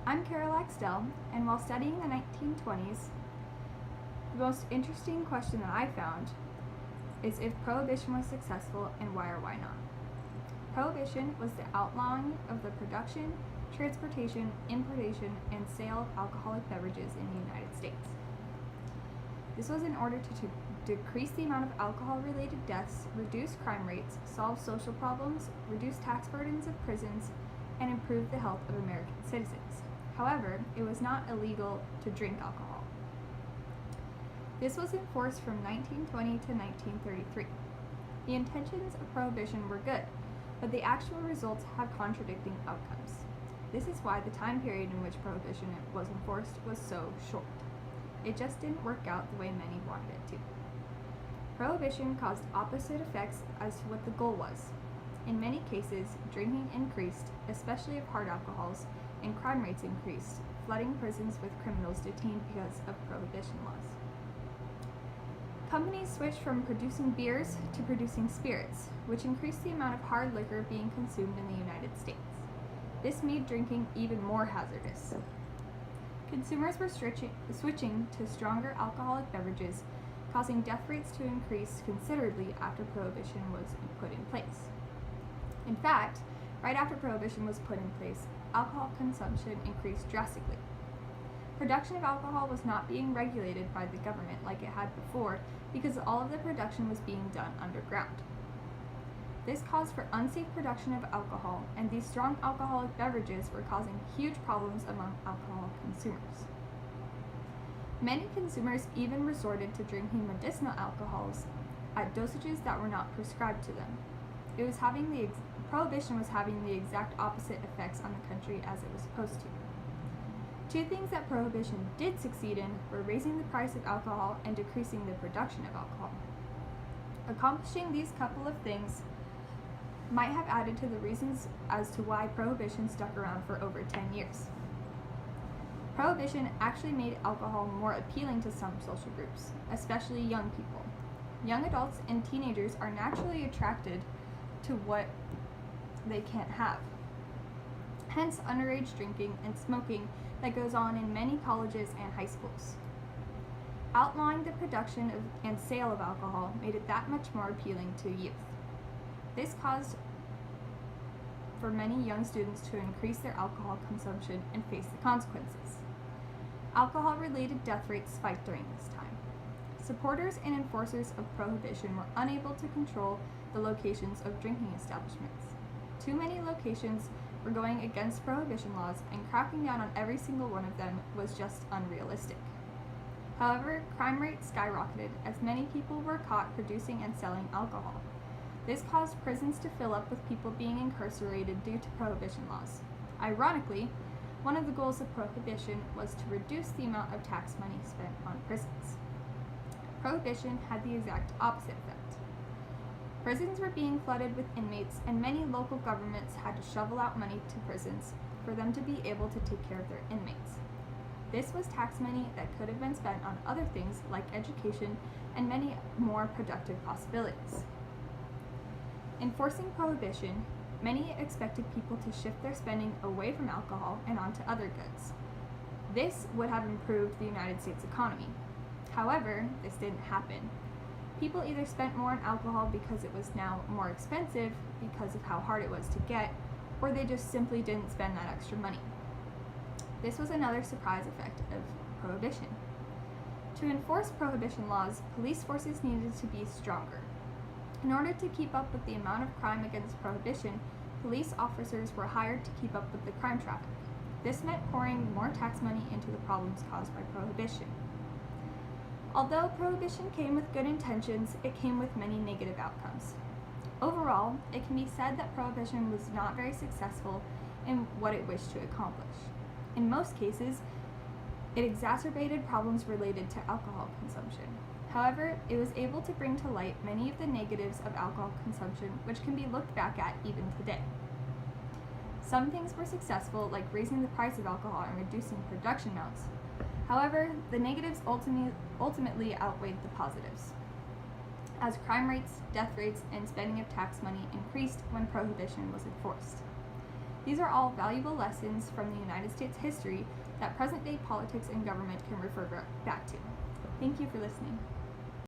I'm Carol Axtell, and while studying the 1920s, the most interesting question that I found is if Prohibition was successful and why or why not. Prohibition was the outlawing of the production, transportation, importation, and sale of alcoholic beverages in the United States. This was in order to decrease the amount of alcohol-related deaths, reduce crime rates, solve social problems, reduce tax burdens of prisons, and improve the health of American citizens. However, it was not illegal to drink alcohol. This was enforced from 1920 to 1933. The intentions of Prohibition were good, but the actual results have contradicting outcomes. This is why the time period in which Prohibition was enforced was so short. It just didn't work out the way many wanted it to. Prohibition caused opposite effects as to what the goal was. In many cases, drinking increased, especially of hard alcohols, and crime rates increased, flooding prisons with criminals detained because of Prohibition laws. Companies switched from producing beers to producing spirits, which increased the amount of hard liquor being consumed in the United States. This made drinking even more hazardous. Consumers were switching to stronger alcoholic beverages, causing death rates to increase considerably after Prohibition was put in place. In fact, right after Prohibition was put in place, alcohol consumption increased drastically. Production of alcohol was not being regulated by the government like it had before because all of the production was being done underground. This caused for unsafe production of alcohol, and these strong alcoholic beverages were causing huge problems among alcohol consumers. Many consumers even resorted to drinking medicinal alcohols at dosages that were not prescribed to them. Prohibition was having the exact opposite effects on the country as it was supposed to. Two things that Prohibition did succeed in were raising the price of alcohol and decreasing the production of alcohol. Accomplishing these couple of things might have added to the reasons as to why Prohibition stuck around for over 10 years. Prohibition actually made alcohol more appealing to some social groups, especially young people. Young adults and teenagers are naturally attracted to what they can't have. Hence, underage drinking and smoking that goes on in many colleges and high schools. Outlawing the production and sale of alcohol made it that much more appealing to youth. This caused for many young students to increase their alcohol consumption and face the consequences. Alcohol-related death rates spiked during this time. Supporters and enforcers of Prohibition were unable to control the locations of drinking establishments. Too many locations were going against Prohibition laws, and cracking down on every single one of them was just unrealistic. However, crime rates skyrocketed as many people were caught producing and selling alcohol. This caused prisons to fill up with people being incarcerated due to Prohibition laws. Ironically, one of the goals of Prohibition was to reduce the amount of tax money spent on prisons. Prohibition had the exact opposite effect. Prisons were being flooded with inmates, and many local governments had to shovel out money to prisons for them to be able to take care of their inmates. This was tax money that could have been spent on other things like education and many more productive possibilities. Enforcing Prohibition, many expected people to shift their spending away from alcohol and onto other goods. This would have improved the United States economy. However, this didn't happen. People either spent more on alcohol because it was now more expensive because of how hard it was to get, or they just simply didn't spend that extra money. This was another surprise effect of Prohibition. To enforce Prohibition laws, police forces needed to be stronger. In order to keep up with the amount of crime against Prohibition, police officers were hired to keep up with the crime traffic. This meant pouring more tax money into the problems caused by Prohibition. Although Prohibition came with good intentions, it came with many negative outcomes. Overall, it can be said that Prohibition was not very successful in what it wished to accomplish. In most cases, it exacerbated problems related to alcohol consumption. However, it was able to bring to light many of the negatives of alcohol consumption, which can be looked back at even today. Some things were successful, like raising the price of alcohol and reducing production amounts. However, the negatives ultimately outweighed the positives, as crime rates, death rates, and spending of tax money increased when Prohibition was enforced. These are all valuable lessons from the United States history that present-day politics and government can refer back to. Thank you for listening.